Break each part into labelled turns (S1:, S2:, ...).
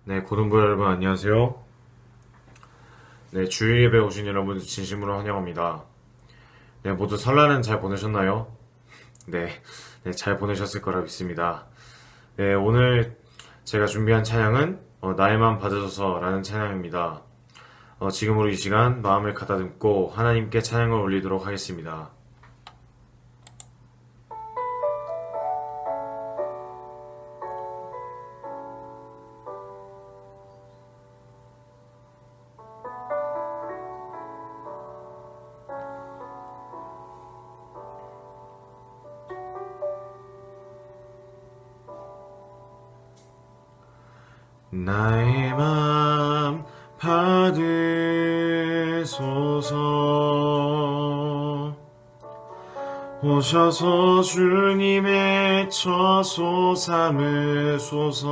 S1: 네, 고등부 여러분 안녕하세요. 네, 주일 예배 오신 여러분 진심으로 환영합니다. 네, 모두 설날은 잘 보내셨나요? 네, 잘 보내셨을 거라 믿습니다. 네, 오늘 제가 준비한 찬양은 나의 맘 받으소서라는 찬양입니다. 지금으로 이 시간 마음을 가다듬고 하나님께 찬양을 올리도록 하겠습니다. 나의 맘 받으소서. 오셔서 주님의 처소 삼으소서.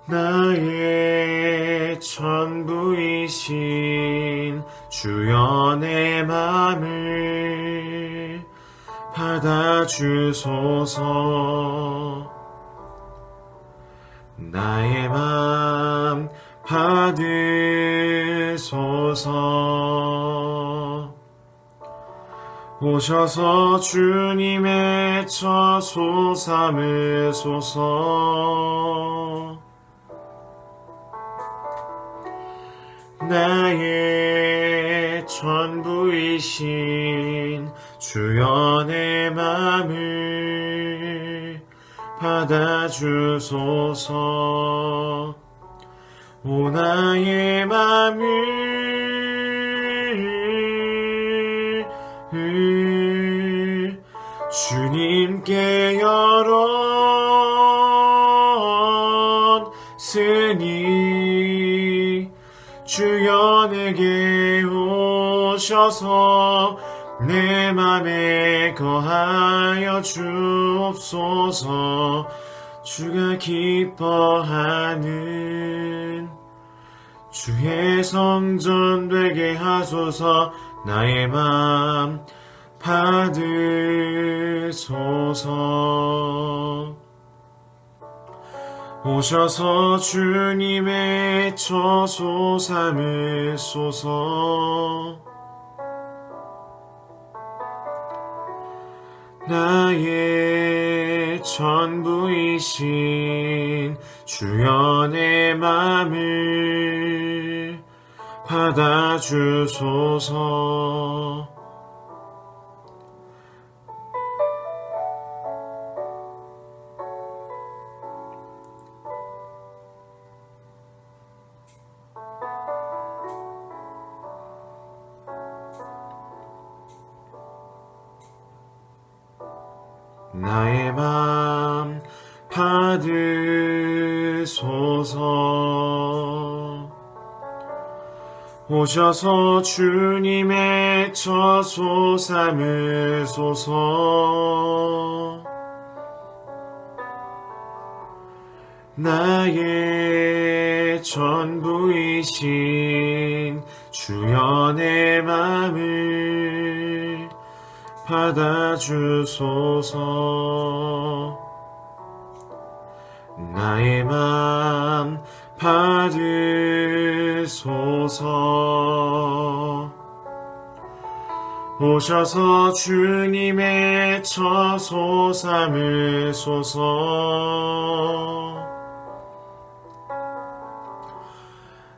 S1: 나의 전부이신 주여 내 맘을 받아주소서. 나의 맘 받으소서. 오셔서 주님의 처소 삼으소서. 나의 전부이신 주여 내 맘을 받아주소서. 오 나의 맘을 주님께 열었으니 주여 내게 오셔서 내 맘에 거하여 주옵소서. 주가 기뻐하는 주의 성전 되게 하소서. 나의 맘 받으소서. 오셔서 주님의 처소 삼으소서. 나의 전부이신 주여 내 맘을 받아주소서. 나의 맘 받으소서. 오셔서 주님의 처소 삼으소서. 나의 전부이신 주여 내 맘을 받아주소서. 나의 맘 받으소서. 오셔서 주님의 처소 삼으소서.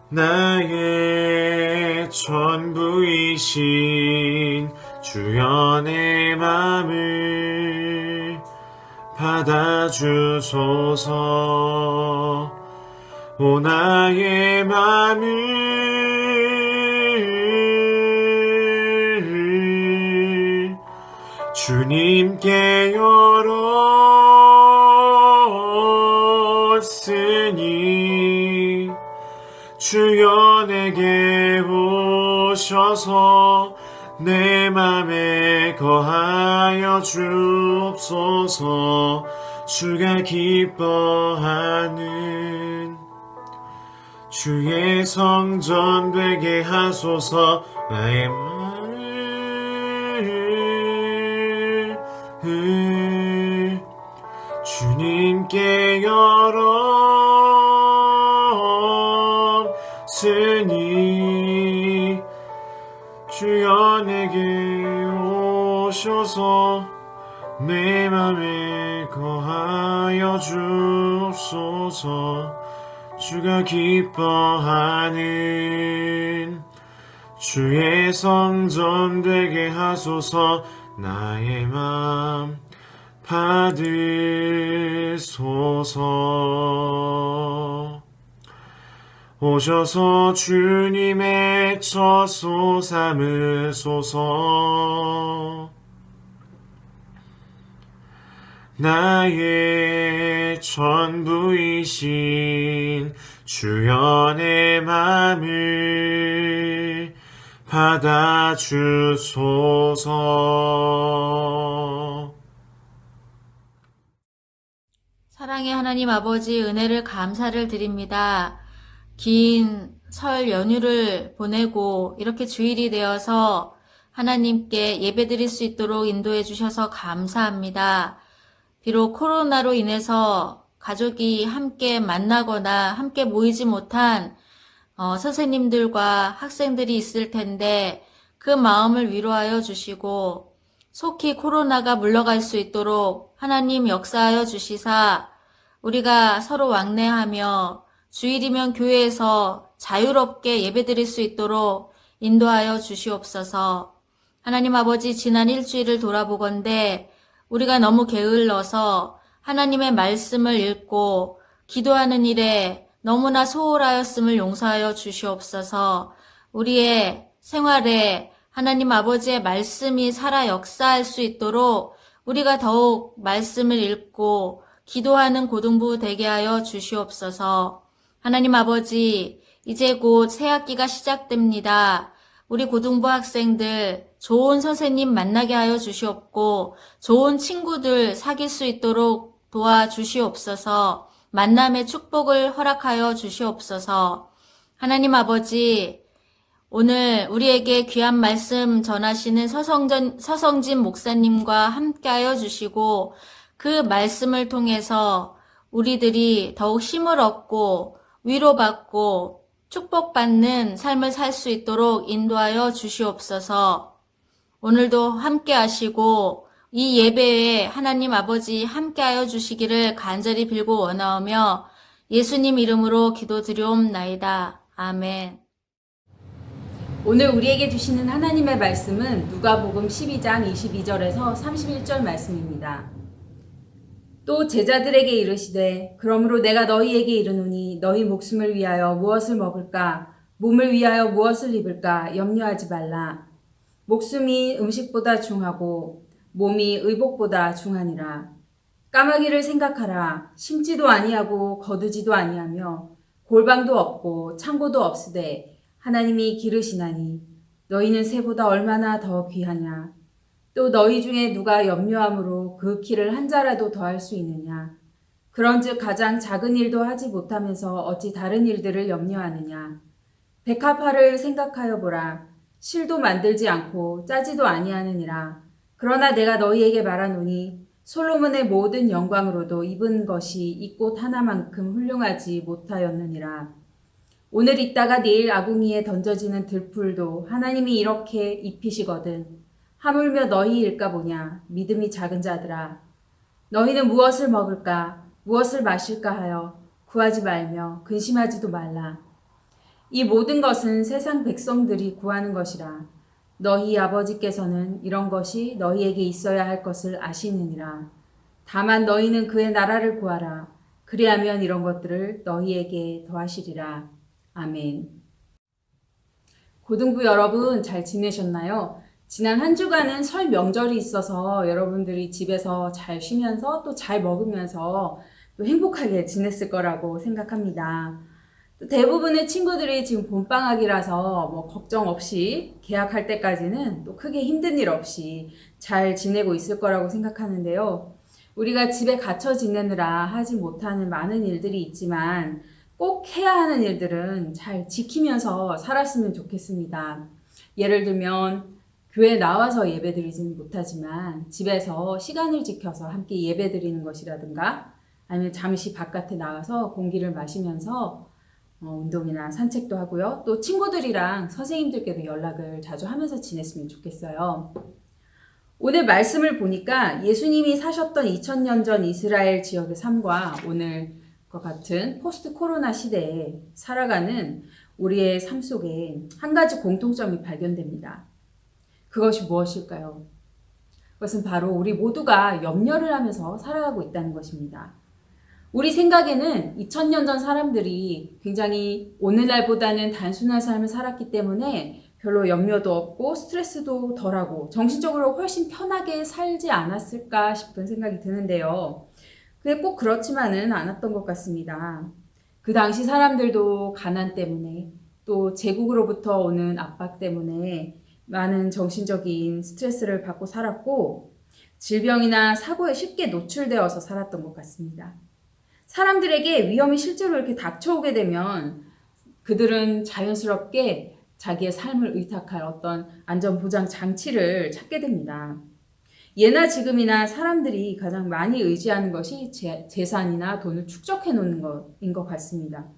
S1: 나의 전부이신 주여 내 맘을 받아주소서. 오 나의 맘을 주님께 열었으니 주여 내게 오셔서 내 맘에 거하여 주옵소서. 주가 기뻐하는 주의 성전 되게 하소서. 나의 맘을 주님께 열었으니 주여 내게 오셔서 내 맘에 거하여 주옵소서. 주가 기뻐하는 주의 성전 되게 하소서. 나의 맘 받으소서. 오셔서 주님의 처소 삼으소서. 나의 전부이신 주여 내 맘을 받아주소서.
S2: 사랑의 하나님 아버지, 은혜를 감사를 드립니다. 긴 설 연휴를 보내고 이렇게 주일이 되어서 하나님께 예배드릴 수 있도록 인도해 주셔서 감사합니다. 비록 코로나로 인해서 가족이 함께 만나거나 함께 모이지 못한 선생님들과 학생들이 있을 텐데 그 마음을 위로하여 주시고 속히 코로나가 물러갈 수 있도록 하나님 역사하여 주시사 우리가 서로 왕래하며 주일이면 교회에서 자유롭게 예배드릴 수 있도록 인도하여 주시옵소서. 하나님 아버지, 지난 일주일을 돌아보건대 우리가 너무 게을러서 하나님의 말씀을 읽고 기도하는 일에 너무나 소홀하였음을 용서하여 주시옵소서. 우리의 생활에 하나님 아버지의 말씀이 살아 역사할 수 있도록 우리가 더욱 말씀을 읽고 기도하는 고등부 되게 하여 주시옵소서. 하나님 아버지, 이제 곧 새학기가 시작됩니다. 우리 고등부 학생들 좋은 선생님 만나게 하여 주시옵고 좋은 친구들 사귈 수 있도록 도와주시옵소서. 만남의 축복을 허락하여 주시옵소서. 하나님 아버지, 오늘 우리에게 귀한 말씀 전하시는 서성진 목사님과 함께하여 주시고 그 말씀을 통해서 우리들이 더욱 힘을 얻고 위로받고 축복받는 삶을 살 수 있도록 인도하여 주시옵소서. 오늘도 함께 하시고 이 예배에 하나님 아버지 함께하여 주시기를 간절히 빌고 원하오며 예수님 이름으로 기도드리옵나이다. 아멘.
S3: 오늘 우리에게 주시는 하나님의 말씀은 누가복음 12장 22절에서 31절 말씀입니다. 또 제자들에게 이르시되 그러므로 내가 너희에게 이르노니 너희 목숨을 위하여 무엇을 먹을까 몸을 위하여 무엇을 입을까 염려하지 말라. 목숨이 음식보다 중하고 몸이 의복보다 중하니라. 까마귀를 생각하라. 심지도 아니하고 거두지도 아니하며 골방도 없고 창고도 없으되 하나님이 기르시나니 너희는 새보다 얼마나 더 귀하냐. 또 너희 중에 누가 염려함으로 그 키를 한 자라도 더할 수 있느냐. 그런즉 가장 작은 일도 하지 못하면서 어찌 다른 일들을 염려하느냐. 백합화를 생각하여 보라. 실도 만들지 않고 짜지도 아니하느니라. 그러나 내가 너희에게 말하노니 솔로몬의 모든 영광으로도 입은 것이 이 꽃 하나만큼 훌륭하지 못하였느니라. 오늘 있다가 내일 아궁이에 던져지는 들풀도 하나님이 이렇게 입히시거든. 하물며 너희일까 보냐. 믿음이 작은 자들아. 너희는 무엇을 먹을까 무엇을 마실까 하여 구하지 말며 근심하지도 말라. 이 모든 것은 세상 백성들이 구하는 것이라. 너희 아버지께서는 이런 것이 너희에게 있어야 할 것을 아시느니라. 다만 너희는 그의 나라를 구하라. 그리하면 이런 것들을 너희에게 더하시리라. 아멘. 고등부 여러분 잘 지내셨나요? 지난 한 주간은 설 명절이 있어서 여러분들이 집에서 잘 쉬면서 또 잘 먹으면서 또 행복하게 지냈을 거라고 생각합니다. 또 대부분의 친구들이 지금 봄방학이라서 뭐 걱정 없이 개학할 때까지는 또 크게 힘든 일 없이 잘 지내고 있을 거라고 생각하는데요. 우리가 집에 갇혀 지내느라 하지 못하는 많은 일들이 있지만 꼭 해야 하는 일들은 잘 지키면서 살았으면 좋겠습니다. 예를 들면 교회 나와서 예배드리지는 못하지만 집에서 시간을 지켜서 함께 예배드리는 것이라든가 아니면 잠시 바깥에 나가서 공기를 마시면서 운동이나 산책도 하고요. 또 친구들이랑 선생님들께도 연락을 자주 하면서 지냈으면 좋겠어요. 오늘 말씀을 보니까 예수님이 사셨던 2000년 전 이스라엘 지역의 삶과 오늘과 같은 포스트 코로나 시대에 살아가는 우리의 삶 속에 한 가지 공통점이 발견됩니다. 그것이 무엇일까요? 그것은 바로 우리 모두가 염려를 하면서 살아가고 있다는 것입니다. 우리 생각에는 2000년 전 사람들이 굉장히 오늘날보다는 단순한 삶을 살았기 때문에 별로 염려도 없고 스트레스도 덜하고 정신적으로 훨씬 편하게 살지 않았을까 싶은 생각이 드는데요. 그게 꼭 그렇지만은 않았던 것 같습니다. 그 당시 사람들도 가난 때문에 또 제국으로부터 오는 압박 때문에 많은 정신적인 스트레스를 받고 살았고 질병이나 사고에 쉽게 노출되어서 살았던 것 같습니다. 사람들에게 위험이 실제로 이렇게 닥쳐오게 되면 그들은 자연스럽게 자기의 삶을 의탁할 어떤 안전보장 장치를 찾게 됩니다. 예나 지금이나 사람들이 가장 많이 의지하는 것이 재산이나 돈을 축적해 놓는 것인 것 같습니다.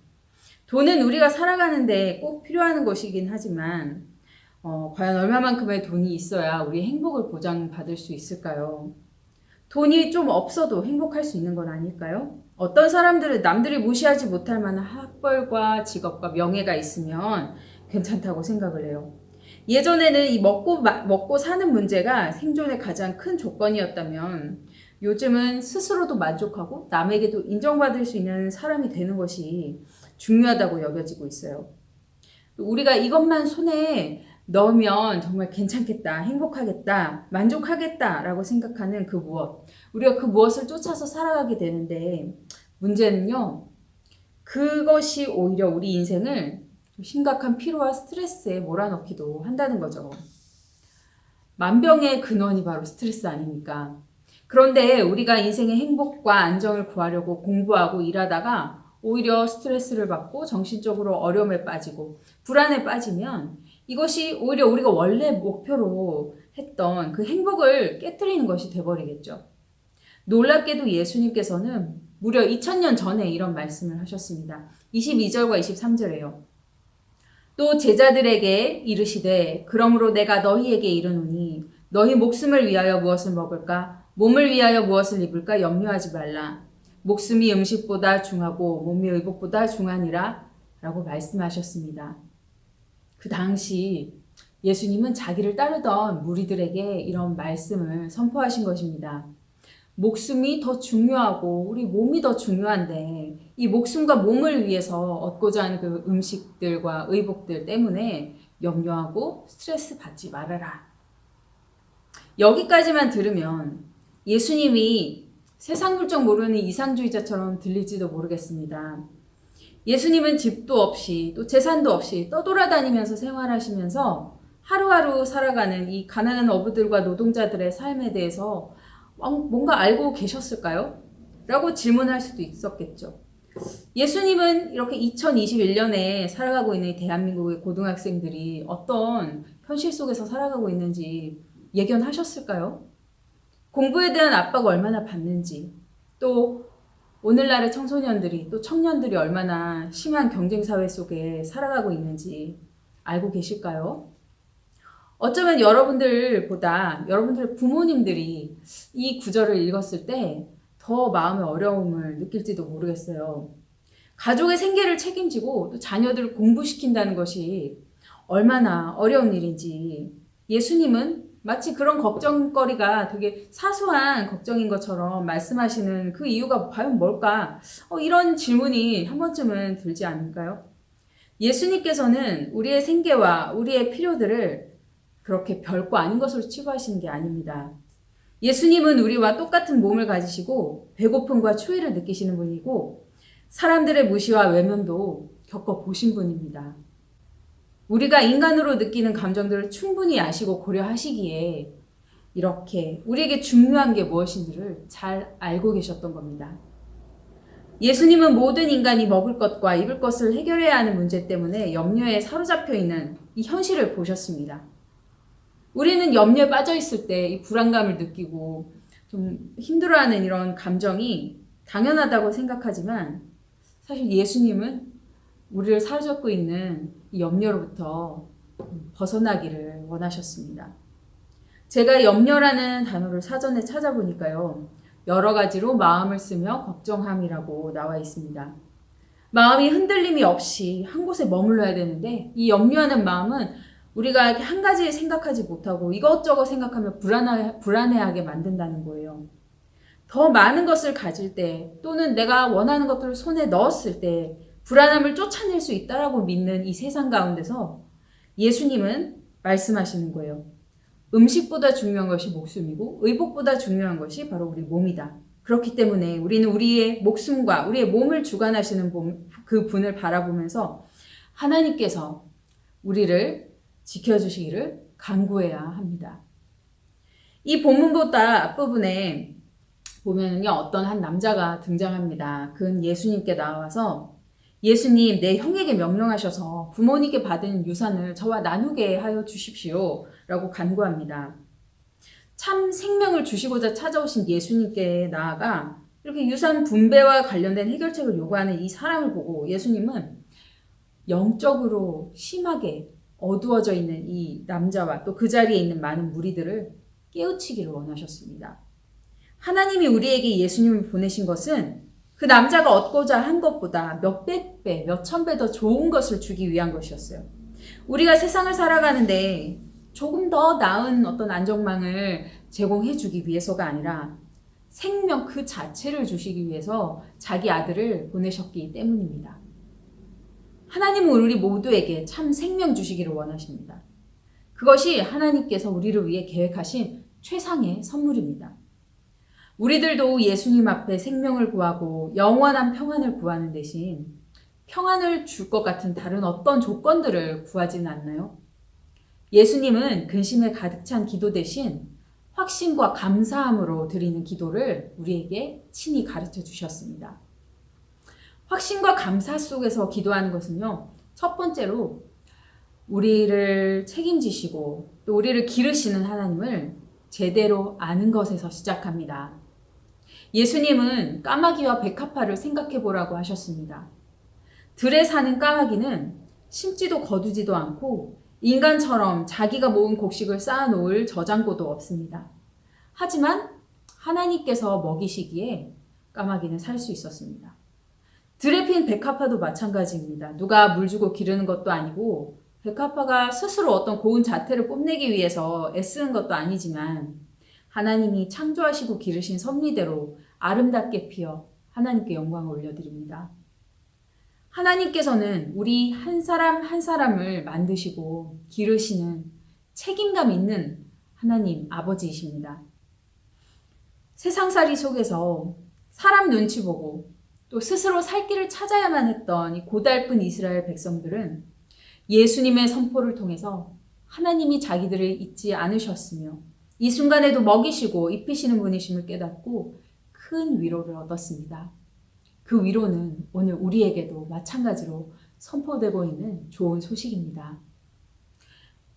S3: 돈은 우리가 살아가는데 꼭 필요한 것이긴 하지만 과연 얼마만큼의 돈이 있어야 우리의 행복을 보장받을 수 있을까요? 돈이 좀 없어도 행복할 수 있는 건 아닐까요? 어떤 사람들은 남들이 무시하지 못할 만한 학벌과 직업과 명예가 있으면 괜찮다고 생각을 해요. 예전에는 이 먹고 사는 문제가 생존의 가장 큰 조건이었다면 요즘은 스스로도 만족하고 남에게도 인정받을 수 있는 사람이 되는 것이 중요하다고 여겨지고 있어요. 우리가 이것만 손에 넣으면 정말 괜찮겠다, 행복하겠다, 만족하겠다라고 생각하는 그 무엇. 우리가 그 무엇을 쫓아서 살아가게 되는데 문제는요. 그것이 오히려 우리 인생을 심각한 피로와 스트레스에 몰아넣기도 한다는 거죠. 만병의 근원이 바로 스트레스 아닙니까? 그런데 우리가 인생의 행복과 안정을 구하려고 공부하고 일하다가 오히려 스트레스를 받고 정신적으로 어려움에 빠지고 불안에 빠지면 이것이 오히려 우리가 원래 목표로 했던 그 행복을 깨트리는 것이 돼버리겠죠. 놀랍게도 예수님께서는 무려 2000년 전에 이런 말씀을 하셨습니다. 22절과 23절에요. 또 제자들에게 이르시되 그러므로 내가 너희에게 이르노니 너희 목숨을 위하여 무엇을 먹을까 몸을 위하여 무엇을 입을까 염려하지 말라. 목숨이 음식보다 중하고 몸이 의복보다 중하니라 라고 말씀하셨습니다. 그 당시 예수님은 자기를 따르던 무리들에게 이런 말씀을 선포하신 것입니다. 목숨이 더 중요하고 우리 몸이 더 중요한데 이 목숨과 몸을 위해서 얻고자 하는 그 음식들과 의복들 때문에 염려하고 스트레스 받지 말아라. 여기까지만 들으면 예수님이 세상 물정 모르는 이상주의자처럼 들릴지도 모르겠습니다. 예수님은 집도 없이 또 재산도 없이 떠돌아다니면서 생활하시면서 하루하루 살아가는 이 가난한 어부들과 노동자들의 삶에 대해서 뭔가 알고 계셨을까요? 라고 질문할 수도 있었겠죠. 예수님은 이렇게 2021년에 살아가고 있는 대한민국의 고등학생들이 어떤 현실 속에서 살아가고 있는지 예견하셨을까요? 공부에 대한 압박을 얼마나 받는지, 또 오늘날의 청소년들이 또 청년들이 얼마나 심한 경쟁사회 속에 살아가고 있는지 알고 계실까요? 어쩌면 여러분들보다 여러분들의 부모님들이 이 구절을 읽었을 때 더 마음의 어려움을 느낄지도 모르겠어요. 가족의 생계를 책임지고 또 자녀들을 공부시킨다는 것이 얼마나 어려운 일인지 예수님은 마치 그런 걱정거리가 되게 사소한 걱정인 것처럼 말씀하시는 그 이유가 과연 뭘까? 이런 질문이 한 번쯤은 들지 않을까요? 예수님께서는 우리의 생계와 우리의 필요들을 그렇게 별거 아닌 것으로 치부하시는 게 아닙니다. 예수님은 우리와 똑같은 몸을 가지시고 배고픔과 추위를 느끼시는 분이고 사람들의 무시와 외면도 겪어보신 분입니다. 우리가 인간으로 느끼는 감정들을 충분히 아시고 고려하시기에 이렇게 우리에게 중요한 게 무엇인지를 잘 알고 계셨던 겁니다. 예수님은 모든 인간이 먹을 것과 입을 것을 해결해야 하는 문제 때문에 염려에 사로잡혀 있는 이 현실을 보셨습니다. 우리는 염려에 빠져 있을 때 이 불안감을 느끼고 좀 힘들어하는 이런 감정이 당연하다고 생각하지만 사실 예수님은 우리를 사로잡고 있는 이 염려로부터 벗어나기를 원하셨습니다. 제가 염려라는 단어를 사전에 찾아보니까요. 여러 가지로 마음을 쓰며 걱정함이라고 나와 있습니다. 마음이 흔들림이 없이 한 곳에 머물러야 되는데 이 염려하는 마음은 우리가 이렇게 한 가지 생각하지 못하고 이것저것 생각하며 불안해하게 만든다는 거예요. 더 많은 것을 가질 때 또는 내가 원하는 것들을 손에 넣었을 때 불안함을 쫓아낼 수 있다라고 믿는 이 세상 가운데서 예수님은 말씀하시는 거예요. 음식보다 중요한 것이 목숨이고 의복보다 중요한 것이 바로 우리 몸이다. 그렇기 때문에 우리는 우리의 목숨과 우리의 몸을 주관하시는 그 분을 바라보면서 하나님께서 우리를 지켜주시기를 간구해야 합니다. 이 본문보다 앞부분에 보면은요, 어떤 한 남자가 등장합니다. 그는 예수님께 나와서 예수님, 내 형에게 명령하셔서 부모님께 받은 유산을 저와 나누게 하여 주십시오. 라고 간구합니다. 참 생명을 주시고자 찾아오신 예수님께 나아가 이렇게 유산 분배와 관련된 해결책을 요구하는 이 사람을 보고 예수님은 영적으로 심하게 어두워져 있는 이 남자와 또 그 자리에 있는 많은 무리들을 깨우치기를 원하셨습니다. 하나님이 우리에게 예수님을 보내신 것은 그 남자가 얻고자 한 것보다 몇백 배, 몇천 배 더 좋은 것을 주기 위한 것이었어요. 우리가 세상을 살아가는데 조금 더 나은 어떤 안전망을 제공해 주기 위해서가 아니라 생명 그 자체를 주시기 위해서 자기 아들을 보내셨기 때문입니다. 하나님은 우리 모두에게 참 생명 주시기를 원하십니다. 그것이 하나님께서 우리를 위해 계획하신 최상의 선물입니다. 우리들도 예수님 앞에 생명을 구하고 영원한 평안을 구하는 대신 평안을 줄 것 같은 다른 어떤 조건들을 구하지는 않나요? 예수님은 근심에 가득 찬 기도 대신 확신과 감사함으로 드리는 기도를 우리에게 친히 가르쳐 주셨습니다. 확신과 감사 속에서 기도하는 것은요, 첫 번째로 우리를 책임지시고 또 우리를 기르시는 하나님을 제대로 아는 것에서 시작합니다. 예수님은 까마귀와 백합화를 생각해 보라고 하셨습니다. 들에 사는 까마귀는 심지도 거두지도 않고 인간처럼 자기가 모은 곡식을 쌓아놓을 저장고도 없습니다. 하지만 하나님께서 먹이시기에 까마귀는 살 수 있었습니다. 들에 핀 백합화도 마찬가지입니다. 누가 물 주고 기르는 것도 아니고 백합화가 스스로 어떤 고운 자태를 뽐내기 위해서 애쓰는 것도 아니지만 하나님이 창조하시고 기르신 섭리대로 아름답게 피어 하나님께 영광을 올려드립니다. 하나님께서는 우리 한 사람 한 사람을 만드시고 기르시는 책임감 있는 하나님 아버지이십니다. 세상살이 속에서 사람 눈치 보고 또 스스로 살 길을 찾아야만 했던 이 고달픈 이스라엘 백성들은 예수님의 선포를 통해서 하나님이 자기들을 잊지 않으셨으며 이 순간에도 먹이시고 입히시는 분이심을 깨닫고 큰 위로를 얻었습니다. 그 위로는 오늘 우리에게도 마찬가지로 선포되고 있는 좋은 소식입니다.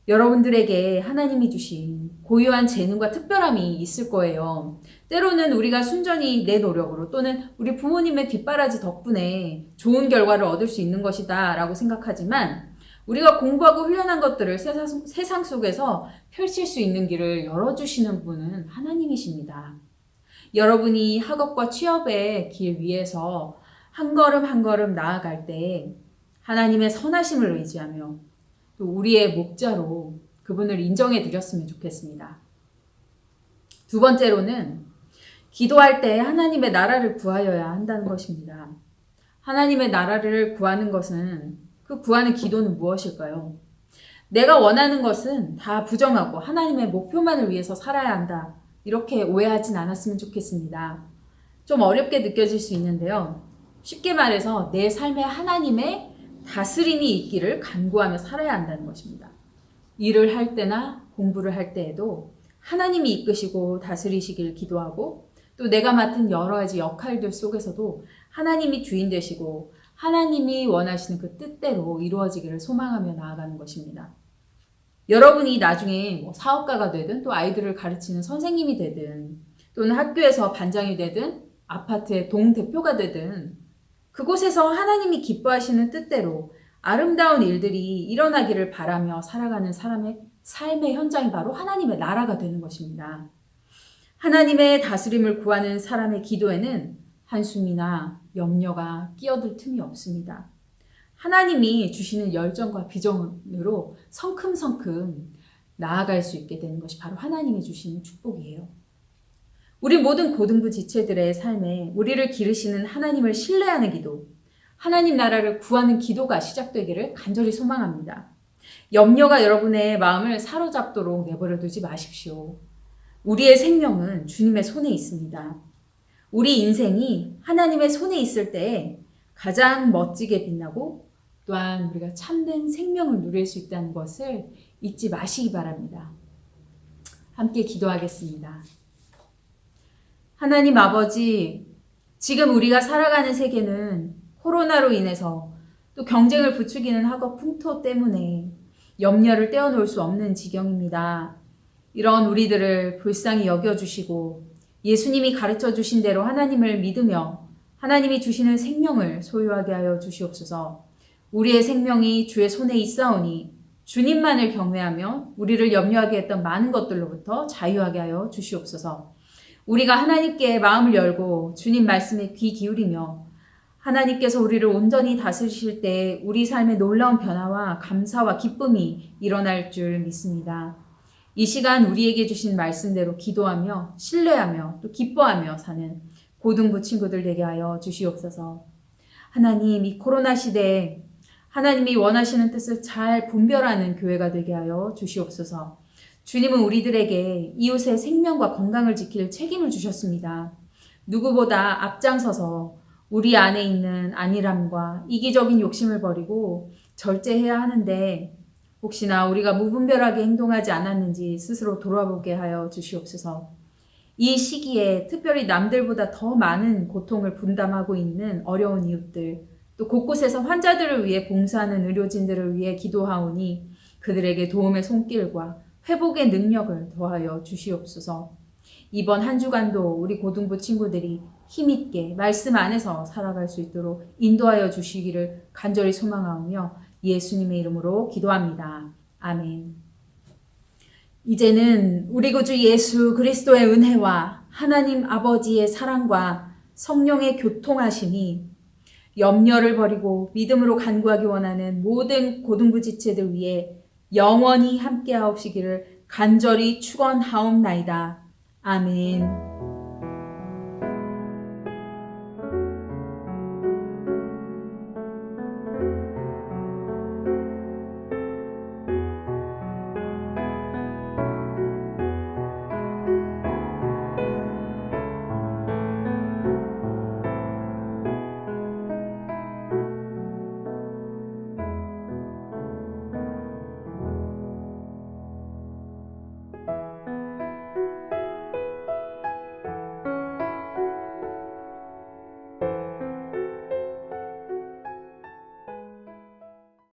S3: 여러분들에게 하나님이 주신 고유한 재능과 특별함이 있을 거예요. 때로는 우리가 순전히 내 노력으로 또는 우리 부모님의 뒷바라지 덕분에 좋은 결과를 얻을 수 있는 것이다 라고 생각하지만 우리가 공부하고 훈련한 것들을 세상 속에서 펼칠 수 있는 길을 열어주시는 분은 하나님이십니다. 여러분이 학업과 취업의 길 위에서 한 걸음 한 걸음 나아갈 때 하나님의 선하심을 의지하며 또 우리의 목자로 그분을 인정해 드렸으면 좋겠습니다. 두 번째로는 기도할 때 하나님의 나라를 구하여야 한다는 것입니다. 하나님의 나라를 구하는 것은 그 구하는 기도는 무엇일까요? 내가 원하는 것은 다 부정하고 하나님의 목표만을 위해서 살아야 한다. 이렇게 오해하진 않았으면 좋겠습니다. 좀 어렵게 느껴질 수 있는데요. 쉽게 말해서 내 삶에 하나님의 다스림이 있기를 간구하며 살아야 한다는 것입니다. 일을 할 때나 공부를 할 때에도 하나님이 이끄시고 다스리시길 기도하고 또 내가 맡은 여러 가지 역할들 속에서도 하나님이 주인 되시고 하나님이 원하시는 그 뜻대로 이루어지기를 소망하며 나아가는 것입니다. 여러분이 나중에 뭐 사업가가 되든 또 아이들을 가르치는 선생님이 되든 또는 학교에서 반장이 되든 아파트의 동대표가 되든 그곳에서 하나님이 기뻐하시는 뜻대로 아름다운 일들이 일어나기를 바라며 살아가는 사람의 삶의 현장이 바로 하나님의 나라가 되는 것입니다. 하나님의 다스림을 구하는 사람의 기도에는 한숨이나 염려가 끼어들 틈이 없습니다. 하나님이 주시는 열정과 비전으로 성큼성큼 나아갈 수 있게 되는 것이 바로 하나님이 주시는 축복이에요. 우리 모든 고등부 지체들의 삶에 우리를 기르시는 하나님을 신뢰하는 기도, 하나님 나라를 구하는 기도가 시작되기를 간절히 소망합니다. 염려가 여러분의 마음을 사로잡도록 내버려 두지 마십시오. 우리의 생명은 주님의 손에 있습니다. 우리 인생이 하나님의 손에 있을 때 가장 멋지게 빛나고 또한 우리가 참된 생명을 누릴 수 있다는 것을 잊지 마시기 바랍니다. 함께 기도하겠습니다. 하나님 아버지, 지금 우리가 살아가는 세계는 코로나로 인해서 또 경쟁을 부추기는 학업 풍토 때문에 염려를 떼어놓을 수 없는 지경입니다. 이런 우리들을 불쌍히 여겨주시고 예수님이 가르쳐 주신 대로 하나님을 믿으며 하나님이 주시는 생명을 소유하게 하여 주시옵소서. 우리의 생명이 주의 손에 있사오니 주님만을 경외하며 우리를 염려하게 했던 많은 것들로부터 자유하게 하여 주시옵소서. 우리가 하나님께 마음을 열고 주님 말씀에 귀 기울이며 하나님께서 우리를 온전히 다스리실 때 우리 삶에 놀라운 변화와 감사와 기쁨이 일어날 줄 믿습니다. 이 시간 우리에게 주신 말씀대로 기도하며 신뢰하며 또 기뻐하며 사는 고등부 친구들 되게 하여 주시옵소서. 하나님, 이 코로나 시대에 하나님이 원하시는 뜻을 잘 분별하는 교회가 되게 하여 주시옵소서. 주님은 우리들에게 이웃의 생명과 건강을 지킬 책임을 주셨습니다. 누구보다 앞장서서 우리 안에 있는 안일함과 이기적인 욕심을 버리고 절제해야 하는데 혹시나 우리가 무분별하게 행동하지 않았는지 스스로 돌아보게 하여 주시옵소서. 이 시기에 특별히 남들보다 더 많은 고통을 분담하고 있는 어려운 이웃들, 또 곳곳에서 환자들을 위해 봉사하는 의료진들을 위해 기도하오니 그들에게 도움의 손길과 회복의 능력을 더하여 주시옵소서. 이번 한 주간도 우리 고등부 친구들이 힘있게 말씀 안에서 살아갈 수 있도록 인도하여 주시기를 간절히 소망하오며 예수님의 이름으로 기도합니다. 아멘. 이제는 우리 구주 예수 그리스도의 은혜와 하나님 아버지의 사랑과 성령의 교통하심이 염려를 버리고 믿음으로 간구하기 원하는 모든 고등부 지체들 위해 영원히 함께하옵시기를 간절히 축원하옵나이다. 아멘.